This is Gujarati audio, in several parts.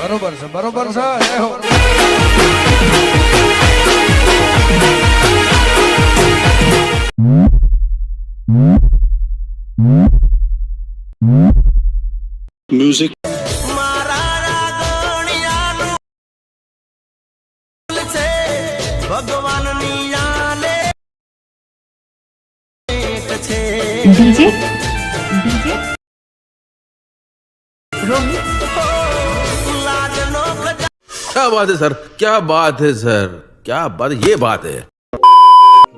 બરોબર છે, બરોબર છે. જય હો. Music. डीजे डीजे रोहित क्या बात है सर, क्या बात है सर, क्या बात, ये बात है.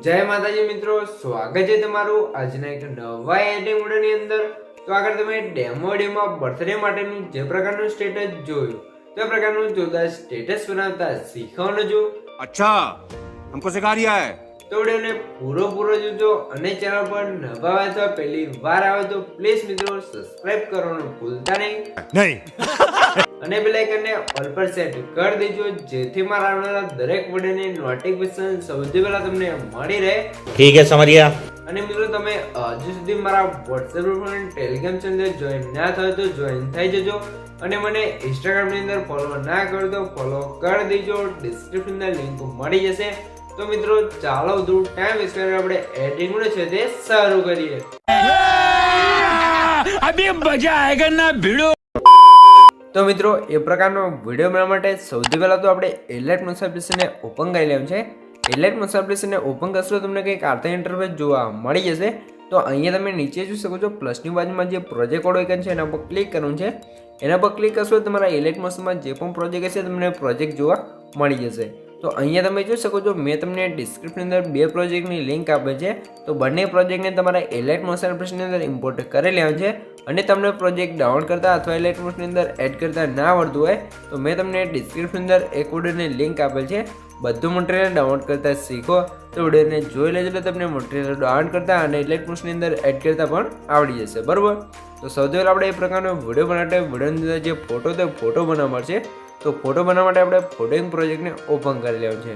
જય માતાજી મિત્રો, સ્વાગત છે તમારું આજના એક નવા એડિટિંગ વિડિયોની અંદર. તો આગળ તમે ડેમોમાં બર્થડે માટેનું જે પ્રકારનું સ્ટેટસ જોયું તે પ્રકારનું જોરદાર સ્ટેટસ બનાવતા શીખવાનું છું. अच्छा हमको सिखा रिया है. તો વિડિયોને પૂરો જોજો અને ચેનલ પર નવા હોય તો પહેલી વાર આવે તો પ્લીઝ મિત્રો સબસ્ક્રાઇબ કરવાનું ભૂલતા નહીં અને બેલ આઇકનને ઓલ પર સેટ કરી દેજો જેથી મારા આવનારા દરેક વિડિયોની નોટિફિકેશન સૌથી પહેલા તમને મળી રહે. ठीक है समझ गया. અને મિત્રો તમે હજુ સુધી મારા WhatsApp ગ્રુપ અને Telegram ચેનલ જોઈન ના થયો તો જોઈન થઈ જજો અને મને Instagram ની અંદર ફોલો ના કરો તો ફોલો કરી દેજો. ડિસ્ક્રિપ્શન ની લિંક મળી જશે. તો મિત્રો ચાલો વધુ ટાઈમ વેસ્ટ કરીને આપણે એડિટિંગ નું છે તે શરૂ કરીએ. અભી મજા આયેગા ના ભીડો. તો મિત્રો એ પ્રકારનો વિડિયો બનાવવા માટે સૌથી પહેલા તો આપણે એલાઇટ મોશન એપ્લિકેશનને ઓપન કરી લેવાનું છે. એલાઇટ મોશન એપ્લિકેશનને ઓપન કરશો તમને કંઈક આર્તા ઇન્ટરફેસ જોવા મળી જશે. તો અહીંયા તમે નીચે જોઈ શકો છો પ્લસની બાજુમાં જે પ્રોજેક્ટ કોડ આઇકન છે એના પર ક્લિક કરવાનું છે. એના પર ક્લિક કરશો તમારા એલાઇટ મોશનમાં જે પણ પ્રોજેક્ટ હશે તમને પ્રોજેક્ટ જોવા મળી જશે. તો અહીંયા તમે જોઈ શકો છો મેં તમને ડિસ્ક્રિપ્શનની અંદર બે પ્રોજેક્ટની લિંક આપી છે. તો બંને પ્રોજેક્ટને તમારા એલાઇટ મોશન એપ્લિકેશનની અંદર ઇમ્પોર્ટ કરી લેવાનું છે. અને તમને પ્રોજેક્ટ ડાઉનલોડ કરતા અથવા એલાઇટ મોશનની અંદર એડ કરતા ના આવડતું હોય તો મેં તમને ડિસ્ક્રિપ્શનની અંદર એક વિડિયોની લિંક આપેલ છે. બધું મટીરિયલ ડાઉનલોડ કરતા શીખો તો વિડિયોને જોઈ લેજો એટલે તમને મટીરિયલ ડાઉનલોડ કરતા અને એલાઇટ મોશનની અંદર એડ કરતા પણ આવડી જશે. બરાબર. તો સૌથી પહેલાં આપણે એ પ્રકારનો વિડીયો બનાવવા માટે વિડીયોની અંદર જે ફોટો તે ફોટો બનાવવા મળશે. તો ફોટો બનાવવા માટે આપણે ફોટોઇંગ પ્રોજેક્ટને ઓપન કરી લેવાનું છે.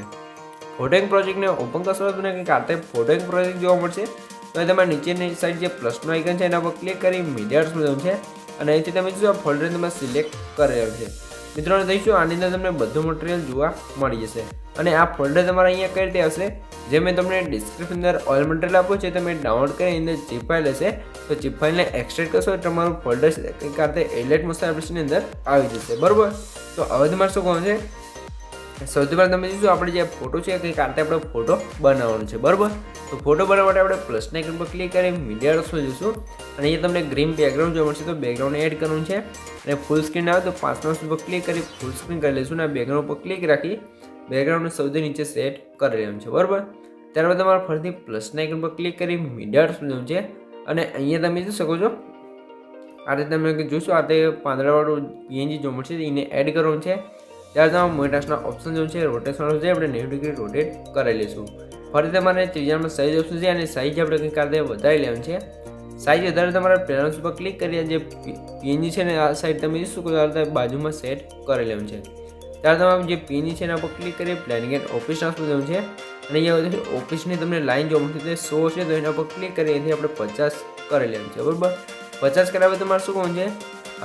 ફોટોઇંગ પ્રોજેક્ટને ઓપન કરશો તો તમને કંઈક આ ફોટોઇંગ પ્રોજેક્ટ જોવા મળશે. તો તમારે નીચેની સાઈડ જે પ્લસનો આઇકન છે એના પર ક્લિક કરી મીડિયામાં જવાનું છે અને અહીંથી તમે જો આ ફોલ્ડર તમે સિલેક્ટ કરી લેવાનું છે. મિત્રોને દઈશું આની અંદર તમને બધું મટીરિયલ જોવા મળી જશે. અને આ ફોલ્ડર તમારે અહીંયા કઈ રીતે આવશે જે મેં તમને ડિસ્ક્રિપ્શન અંદર ઓલ મટીરિયલ આપ્યું છે તમે ડાઉનલોડ કરી અંદર zip ફાઇલ હશે તો zip ફાઇલને એક્સટ્રેક્ટ કરશો એટલે તમારું ફોલ્ડર કંઈક આ રીતે એલાઇટ મોશન એપ્લિકેશનની અંદર આવી જશે. બરાબર. તો હવે તમારે શું કહું છે સૌથી પહેલાં તમે જોઈશું આપણે જે ફોટો છે કંઈક આ રીતે આપણે ફોટો બનાવવાનો છે. બરાબર. તો ફોટો બનાવવા માટે આપણે પ્લસના આઇકન પર ક્લિક કરી મીડિયા રસમાં જઈશું અને અહીંયા તમને ગ્રીન બેકગ્રાઉન્ડ જોવા મળશે તો બેકગ્રાઉન્ડ એડ કરવાનું છે. અને ફૂલ સ્ક્રીન આવે તો 5 પર ક્લિક કરી ફૂલ સ્ક્રીન કરી લઈશું અને બેકગ્રાઉન્ડ પર ક્લિક રાખી બેકગ્રાઉન્ડને સૌથી નીચે સેટ કરી લેવાનું છે. બરાબર. ત્યારબાદ તમારે ફરીથી પ્લસના આઇકન પર ક્લિક કરી મીડિયા રસમાં જવાનું છે અને અહીંયા તમે જોઈ શકો છો આ રીતે તમે જોશો આ રીતે પાંદડાવાળું PNG જોવા મળશે એને એડ કરવાનું છે. ત્યારે તમારે મોટાસના ઓપ્શન જોવું છે રોટેશન છે આપણે 90 ડિગ્રી રોટેટ કરી લઈશું. ફરી તમારે ત્રીજામાં સાઇઝ ઓપ્શન છે અને સાઇઝ આપણે કંઈક આ રીતે વધારી લેવાનું છે. સાઇઝ વધારે તમારે પ્લેનર્સ ઉપર ક્લિક કરી જે PNG છે ને આ સાઈડ તમે શું કરો આ રીતે બાજુમાં સેટ કરી લેવાનું છે. ત્યારે તમારે જે PNG છે એના પર ક્લિક કરી પ્લાનિંગ એન્ડ ઓફિસ નાખવું જવાનું છે અને અહીંયા ઓફિસની તમને લાઈન જોવા મળશે તે 100 છે તો એના પર ક્લિક કરી એથી આપણે 50 કરી લેવાનું છે. બરાબર. 50 કરાવે તમારે શું કહું છે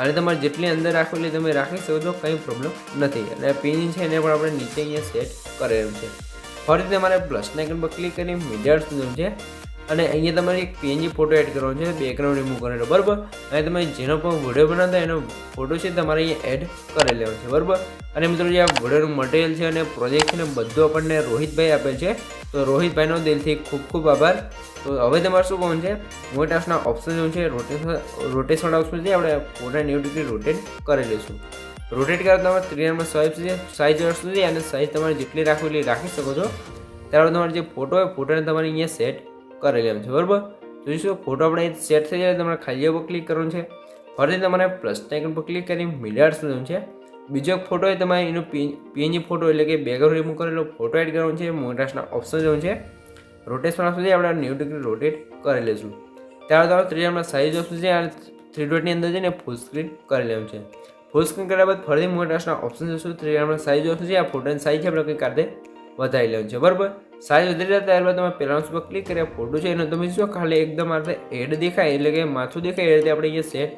અને તમારે જેટલી અંદર રાખો એટલે તમે રાખી શકો છો કંઈ પ્રોબ્લેમ નથી. અને PNG છે એને પણ આપણે નીચે અહીંયા સેટ કરેલું છે. ફરીથી તમારે પ્લસના આઇકન પર ક્લિક કરી મીડિયા જવાનું છે અને અહીંયા તમારે એક PNG ફોટો એડ કરવાનો છે બેકગ્રાઉન્ડ રિમૂવ કરવાનો. બરાબર. અને તમે જેનો પણ વિડીયો બનાવતા એનો ફોટો છે તમારે અહીંયા એડ કરી લેવાનો છે. બરાબર. અને મિત્રો જે આ વિડીયોનું મટીરિયલ છે અને પ્રોજેક્ટ છે ને બધું આપણને રોહિતભાઈ આપેલ છે તો રોહિતભાઈનો દિલથી ખૂબ ખૂબ આભાર. તો હવે તમારે શું કહું છે મોટાસના ઓપ્શન શું છે રોટેશન ઓપ્શન છે આપણે ફોટો 90 ડિગ્રી રોટેટ કરી લઈશું. રોટેટ કરવા તમારે ત્રિકોણમાં સ્વાઇપ છે સાઇઝ સુધી અને સાઇઝ તમારે જેટલી રાખવી એટલી રાખી શકો છો. ત્યારબાદ તમારે જે ફોટો હોય ફોટોને તમારે અહીંયા સેટ કરી લેવાનું છે. બરાબર. જોઈશું ફોટો આપણે સેટ થઈ જાય તમારે ખાલી પર ક્લિક કરવાનું છે. ફરીથી તમારે પ્લસના આઇકન પર ક્લિક કરી મીડિયા જવાનું છે. બીજો એક ફોટો હોય તમારે એનો PNG ફોટો એટલે કે બેકગ્રાઉન્ડ રિમૂવ કરેલો ફોટો એડ કરવાનો છે. મોટાસના ઓપ્શન જવાનું છે રોટેશન સુધી આપણે 90 ડિગ્રી રોટેટ કરી લઈશું. ત્યારબાદ તમારે ત્રીજામાં સાઇઝ ઓપ્શન છે અને 3 ડોટની અંદર જઈને ફૂલ સ્ક્રીન કરી લેવાનું છે. ફૂલ સ્ક્રીન કર્યા બાદ ફરીથી મોટાસના ઓપ્શન જશું ત્રીજામાં સાઇઝ ઓપ્શન છે આ ફોટોની સાઇઝ છે આપણે કંઈક કાઢે વધારી લેવાનું છે. બરાબર. સાઇઝ વધી જાય ત્યારબાદ તમે પહેલા પર ક્લિક કર્યા ફોટો છે એનો તમે શું ખાલી એકદમ આ રીતે એડ દેખાય એટલે કે માથું દેખાય એ રીતે આપણે અહીંયા સેટ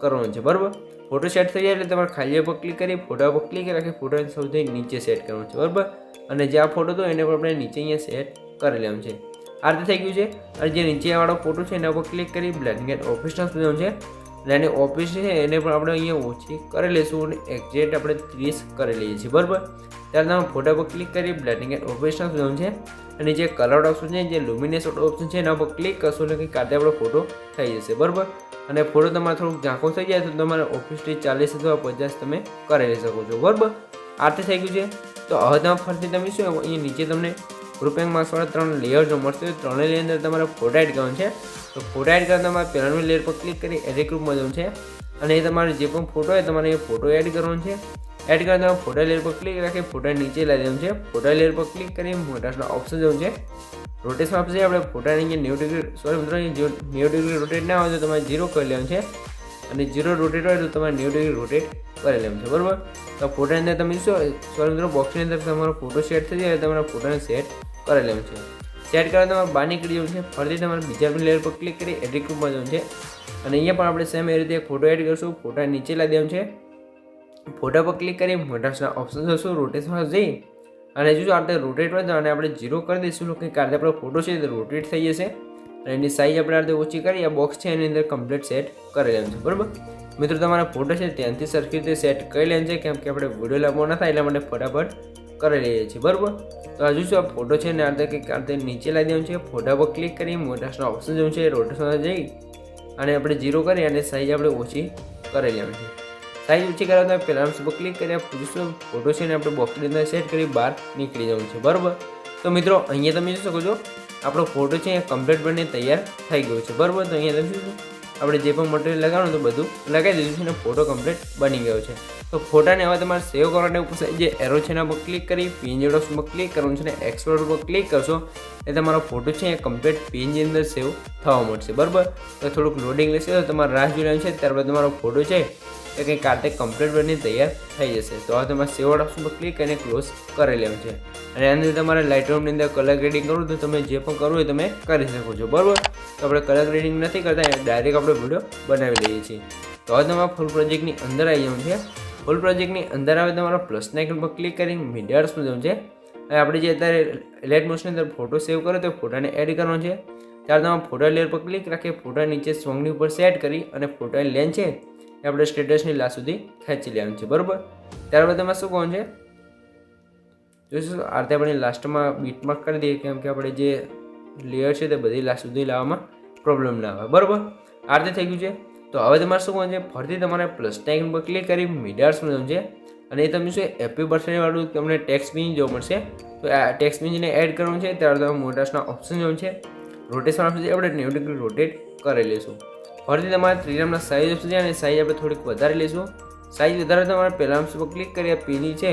કરવાનું છે. બરાબર. ફોટો સેટ થઈ જાય એટલે તમારે ખાલી પર ક્લિક કરી ફોટા પર ક્લિક રાખી ફોટોને સૌથી નીચે સેટ કરવાનું છે બરાબર. અને જે આ ફોટો હતો એને પણ આપણે નીચે અહીંયા સેટ કરી લેવાનું છે. આ રીતે થઈ ગયું છે. અને જે નીચેવાળો ફોટો છે એના પર ક્લિક કરી બ્લેન્ડિંગ એન્ડ ઓપ્શન્સ જવાનું છે. અને એની ઓફિસ છે એને પણ આપણે અહીંયા ઓછી કરી લઈશું અને એક્ઝેક્ટ આપણે 30 કરી લઈએ છીએ બરાબર. ત્યારે તમે ફોટા પર ક્લિક કરી બ્લેન્ડિંગ એન્ડ ઓપ્શન્સ જવાનું છે. અને જે કલર ઓપ્શન છે જે લુમિનેસ ઓપ્શન છે એના પર ક્લિક કરશો એટલે કે કાતે આપણો ફોટો થઈ જશે બરાબર. અને ફોટો તમારે થોડુંક ઝાંખો થઈ જાય તો તમારે ઓફિસથી 40 અથવા 50 તમે કરી શકો છો બરાબર. આ રીતે થઈ ગયું છે. તો હવે તમે ફરીથી તમે શું અહીંયા નીચે તમને ગ્રુપિંગ માર્ક્સવાળા 3 લેયર જો મળશે. 3 લેયર અંદર તમારે ફોટા એડ કરવાનું છે. તો ફોટા એડ કરવા તમારે પહેલાની લેયર પર ક્લિક કરી એડિટ ગ્રુપમાં જવાનું છે. અને એ તમારે જે પણ ફોટો હોય તમારે એ ફોટો એડ કરવાનો છે. એડ કરવા તમારે ફોટા લેયર પર ક્લિક રાખી ફોટા નીચે લાવી દેવાનું છે. ફોટા લેયર પર ક્લિક કરી મોટાના ઓપ્શન જવાનું છે. રોટેશન આપશે આપણે ફોટાને અહીંયા 90 ડિગ્રી સોરી મિત્રો 90 ડિગ્રી રોટેટ ના હોય તો તમારે 0 કરી લેવાનું છે. અને 0 રોટેટ હોય તો તમારે 90 ડિગ્રી રોટેટ કરી લેવાનું છે બરાબર. તો ફોટાની અંદર તમે શું સોરી મિત્રો બોક્સની અંદર તમારો ફોટો સેટ થઈ જાય તમારા ફોટાને સેટ કરી લેવાનું છે. સેટ કરવા તમારે બહાર નીકળી જવાનું છે. ફરીથી તમારે બીજા લેયર પર ક્લિક કરી એડિટ ગ્રુપમાં જવાનું છે. અને અહીંયા પણ આપણે સેમ એ રીતે ફોટો એડ કરશું. ફોટા નીચે લાવી દેવાનું છે. ફોટા પર ક્લિક કરી મોટાના ઓપ્શન જશું રોટેશનમાં જઈ અને જો આપણે રોટેટ હોય તો અને આપણે 0 કરી દઈશું કે કારણ આપણો ફોટો છે તો રોટેટ થઈ જશે. અને એની સાઈઝ આપણે આ રીતે ઓછી કરી આ બોક્સ છે એની અંદર કમ્પ્લીટ સેટ કરી લેવાનું છે બરાબર. મિત્રો તમારા ફોટો છે ત્યાંથી સરખી રીતે સેટ કરી લેવાનું છે કેમ કે આપણે વિડીયો લાંબો ના થાય એટલા માટે ફટાફટ કરી લઈએ છીએ બરાબર. તો હજુ શું આ ફોટો છે ને આ રીતે નીચે લાવી દેવાનું છે. ફોટા પર ક્લિક કરી મોટાના ઓપ્શન જવું છે રોટેશનમાં જઈ અને આપણે 0 કરી અને સાઈઝ આપણે ઓછી કરી લેવાની છે. સાઈઝ ઓછી કરવા તો પહેલાં પર ક્લિક કરી પૂછશું ફોટો છે ને આપણે બોક્સની અંદર સેટ કરી બહાર નીકળી જવાનું છે બરાબર. તો મિત્રો અહીંયા તમે જોઈ શકો છો આપણો ફોટો છે એ કમ્પ્લીટ બનીને તૈયાર થઈ ગયો છે બરાબર. તો અહીંયા તમે શું આપણે જે પણ મટીરિયલ લગાવવાનું તો બધું લગાવી દીધું છે અને ફોટો કમ્પ્લીટ બની ગયો છે. તો ફોટાને હવે તમારે સેવ કરવાને ઉપર જે એરો છે એના પર ક્લિક કરી પીએનજી ડોક્સ પર ક્લિક કરવાનું છે અને એક્સપોર્ટ પર ક્લિક કરશો એ તમારો ફોટો છે એ કમ્પ્લીટ પીએનજી અંદર સેવ થવા મળશે બરાબર. તો થોડુંક લોડિંગ લેશે તો તમારે રાહ જોઈ લેવાનું છે. ત્યારબાદ તમારો ફોટો છે એ કંઈ કાતે કમ્પ્લીટ બની તૈયાર થઈ જશે. તો હવે તમારે સેવ ઓપ્શન પર ક્લિક કરીને ક્લોઝ કરી લેવાનું છે. અને આની અંદર તમારે લાઇટરૂમની અંદર કલર ગ્રેડિંગ કરવું તો તમે જે પણ કરવું હોય તમે કરી શકો છો બરાબર. તો આપણે કલર ગ્રેડિંગ નથી કરતા ડાયરેક્ટ આપણે વિડીયો બનાવી લઈએ છીએ. તો હવે તમારે ફૂલ પ્રોજેક્ટની અંદર આવી જવાનું છે. ફૂલ પ્રોજેક્ટની અંદર આવે તમારા પ્લસના આઇકન પર ક્લિક કરી મીડિયાર્સમાં જવાનું છે. અને આપણે જે અત્યારે એલાઇટ મોશનની અંદર ફોટો સેવ કર્યો તો ફોટાને એડ કરવાનો છે. ત્યારે તમારે ફોટા લેયર પર ક્લિક રાખી ફોટા નીચે સોંગની ઉપર સેટ કરી અને ફોટાની લેન્થ છે એ આપણે સ્ટેટસની લાસ્ટ સુધી ખેંચી લેવાનું છે બરાબર. ત્યારબાદ તમારે શું કરવાનું છે જોઈશું આ રીતે આપણે લાસ્ટમાં બીટમાર્ક કરી દઈએ કેમ કે આપણે જે લેયર છે તે બધી લાસ્ટ સુધી લાવવામાં પ્રોબ્લેમ ના આવે બરાબર. આ રીતે થઈ ગયું છે. તો હવે તમારે શું કરવાનું છે ફરીથી તમારે પ્લસના આઇકન પર ક્લિક કરી મીડિયાર્સમાં જવાનું છે. અને એ તમે શું હેપી બર્થડે વાળું તમને ટેક્સ્ટ પિન જોવા મળશે. તો આ ટેક્સ્ટ પિનને એડ કરવાનું છે. ત્યારે તમે મોટાના ઓપ્શન જવાનું છે. રોટેશન ઓપ્શન આપણે 90 ડિગ્રી રોટેટ કરી લઈશું. ફરીથી તમારે ત્રિરામના સાઈઝ ઓપ્શન છે અને સાઈઝ આપણે થોડીક વધારે લઈશું. સાઈઝ વધારે તમારે પહેલાં પર ક્લિક કરી આ પીની છે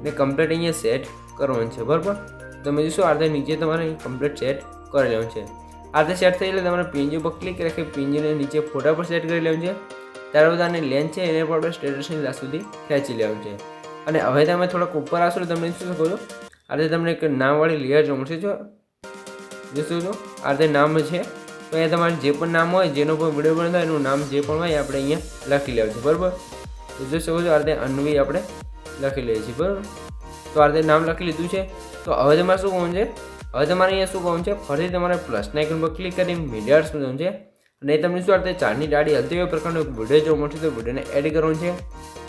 ને કમ્પ્લીટ અહીંયા સેટ કરવાનું છે બરાબર. તમે જોશો આ રીતે નીચે તમારે કમ્પ્લીટ સેટ કરી લેવાનું છે. આ રીતે સેટ થઈ એટલે તમારે પીએનજી પર ક્લિક રાખી પીએનજીને નીચે ફોટા પર સેટ કરી લેવાનું છે. ત્યારબાદ આની લેન્થ છે એને પણ આપણે સ્ટેટસની લાસ્ટ સુધી ખેંચી લેવાનું છે. અને હવે તમે થોડાક ઉપર આવશો તો તમે શું શકો છો આ રીતે તમને એક નામવાળી લેયર જોવા મળશે. જોશો છો આ રીતે નામ છે તો અહીંયા તમારે જે પણ નામ હોય જેનો પણ વિડીયો બનતા એનું નામ જે પણ હોય આપણે અહીંયા લખી લેવું છે બરાબર. તો જોઈ શકો છો આ રીતે અન્વી આપણે લખી લઈએ છીએ બરાબર. તો આ રીતે નામ લખી લીધું છે. તો હવે તમારે શું કરવાનું છે હવે તમારે અહીંયા શું કરવાનું છે ફરીથી તમારે પ્લસના આઇકન પર ક્લિક કરી મીડિયાર્સમાં જવાનું છે. અને એ તમને શું આ રીતે ચારની ડાળી હલતી હોય પ્રકારનો વિડીયો જોવા મળશે તો વિડીયોને એડ કરવાનું છે.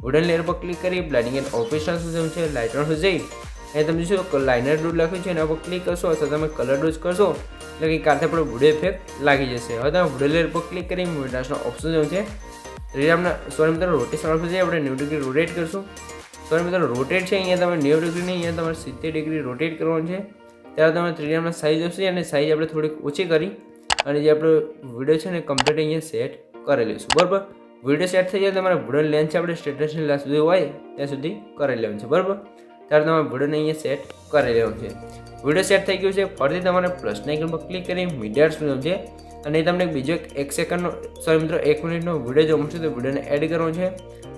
વિડીયો લેયર પર ક્લિક કરી બ્લેન્ડિંગ એન્ડ ઓપરેશન્સ જવાનું છે. લાઇટરમાં જઈ એ તમે શું લાઇનર ડોઝ લખ્યું છે એના પર ક્લિક કરશો અથવા તમે કલર ડોઝ કરશો એટલે કે કાંતે આપણો વિડીયો ઇફેક્ટ લાગી જશે. હવે તમે વિડીયો લેયર પર ક્લિક કરી મોટાના ઓપ્શન જવાનું છે. ત્રિરામના સોરી મિત્રો રોટેશન ઓપ્શન છે આપણે 90 ડિગ્રી રોટેટ કરશું. સોરી મિત્રો રોટેટ છે અહીંયા તમે 90 ડિગ્રી નહીં અહીંયા તમારે 70 ડિગ્રી રોટેટ કરવાનું છે. ત્યારે તમે ત્રિરામના સાઈઝ હશે અને સાઈઝ આપણે થોડીક ઓછી કરી અને જે આપણો વિડીયો છે ને કમ્પ્લીટ અહીંયા સેટ કરી લઈશું બરાબર. વિડીયો સેટ થઈ જાય તમારે વિડીયો લેન્થ છે આપણે સ્ટેટસની લાસ્ટ સુધી હોય ત્યાં સુધી કરી લેવાનું છે બરાબર. ત્યારે તમારે વિડીયોને અહીંયા સેટ કરી લેવાનું છે. વિડીયો સેટ થઈ ગયું છે. ફરીથી તમારે પ્લસના આઇકન પર ક્લિક કરી મીડિયાર્સમાં જવાનું છે. અને તમને બીજો એક સેકન્ડનો સોરી મિત્રો 1 મિનિટનો વિડીયો જોવા મળશે તો વિડીયોને એડ કરવાનો છે.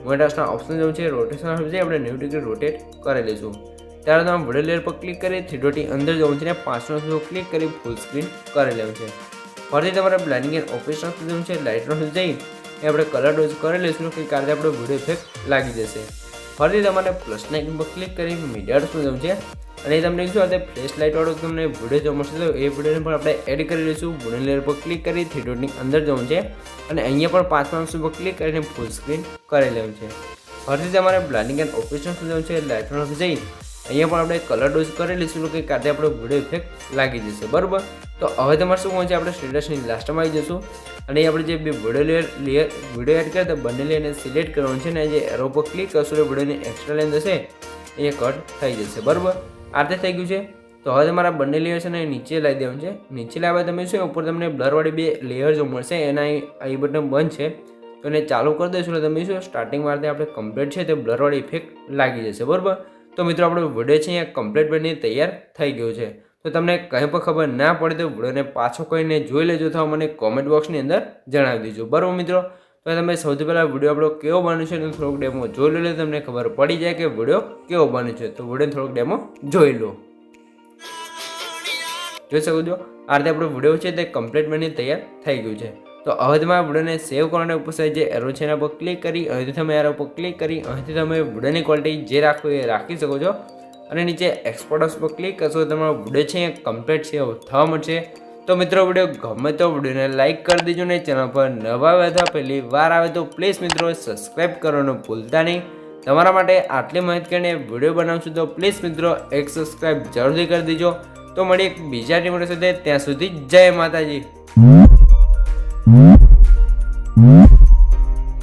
મોટાના ઓપ્શન જવાનું છે. રોટેશન આપણે 90 ડિગ્રી રોટેટ કરી લઈશું. ત્યારે તમે વિડીયો લેયર પર ક્લિક કરી 3 અંદર જવાનું છે ને 5 પર ક્લિક કરી ફૂલ સ્ક્રીન કરી લેવાનું છે. ફરીથી તમારે બ્લેન્ડિંગ એન્ડ ઓપરેશન જવાનું છે. લાઇટનો જઈ એ આપણે કલર ડોઝ કરી લઈશું કે કારણ આપણો વિડીયો ઇફેક્ટ લાગી જશે. ફરીથી તમારે પ્લસના આઇકન પર ક્લિક કરી મીડિયા આર્ટ્સમાં જવું છે અને તમને શું આ ફ્લેશ લાઇટવાળો તમને વિડીયો જોવા મળશે તો એ વિડીયોને પણ આપણે એડ કરી લઈશું. વિડીયો લેયર પર ક્લિક કરી થ્રી ડોટની અંદર જવું છે અને અહીંયા પણ પાંચમા ઓપ્શન પર ક્લિક કરીને ફૂલ સ્ક્રીન કરી લેવું છે. ફરીથી તમારે બ્લાઇન્ડિંગ એન્ડ ઓપરેશન જવું છે. લાઇટમાં જઈ અહીંયા પણ આપણે કલર ડોઝ કરી લઈશું કે કાંતે આપણો વિડીયો ઇફેક્ટ લાગી જશે. બરાબર, તો હવે તમારે શું હોય છે, આપણે સ્ટેટસની લાસ્ટમાં આવી જશું અને આપણે જે બે વિડીયો એડ કર્યા તો બંને લેયરને સિલેક્ટ કરવાનું છે ને જે એરો પર ક્લિક કરશો તો વિડીયોની એક્સ્ટ્રા લેન્થ હશે એ કટ થઈ જશે. બરાબર, આ રીતે થઈ ગયું છે. તો હવે તમારા બંને લેયર છે ને નીચે લાવી દેવાનું છે. નીચે લાવ્યા તમે શું ઉપર તમને બ્લરવાળી બે લેયર જો મળશે એના આ બટન બંધ છે તો એને ચાલુ કરી દઈશું એટલે તમે શું સ્ટાર્ટિંગમાં આપણે કમ્પ્લીટ છે તે બ્લરવાળી ઇફેક્ટ લાગી જશે. બરાબર, તો મિત્રો આપણો વિડીયો છે અહીંયા કમ્પ્લીટ બની તૈયાર થઈ ગયો છે. તો તમને કંઈ પણ ખબર ના પડે તો વિડીયોને પાછો કહીને જોઈ લેજો અથવા મને કોમેન્ટ બોક્સની અંદર જણાવી દેજો. બરાબર મિત્રો, તો તમે સૌથી પહેલાં વિડીયો આપણો કેવો બન્યો છે તો થોડોક ડેમો જોઈ લો, તમને ખબર પડી જાય કે વિડીયો કેવો બન્યો છે. તો વિડીયો થોડોક ડેમો જોઈ લો. જોઈ શકો છો આ રીતે આપણો વિડીયો છે તે કમ્પ્લીટ બની તૈયાર થઈ ગયું છે. તો હવે તમારા વિડીયોને સેવ કરવાના ઉપર જે એરો છે એના પર ક્લિક કરી અહીંથી તમે એરો પર ક્લિક કરી અહીંથી તમે વિડીયોની ક્વોલિટી જે રાખો એ રાખી શકો છો અને નીચે એક્સપોર્ટ પર ક્લિક કરશો તો તમારો વિડીયો છે એ કમ્પ્લીટ છે થવા મળશે. તો મિત્રો વિડીયો ગમે તો વિડીયોને લાઇક કરી દેજો ને ચેનલ પર નવા આવે અથવા પહેલી વાર આવે તો પ્લીઝ મિત્રો સબસ્ક્રાઈબ કરવાનું ભૂલતા નહીં. તમારા માટે આટલી માહિતી કરીને વિડીયો બનાવશું તો પ્લીઝ મિત્રો એક સબસ્ક્રાઈબ જરૂરથી કરી દેજો. તો મળી એક બીજા ટીમ સાથે, ત્યાં સુધી જય માતાજી.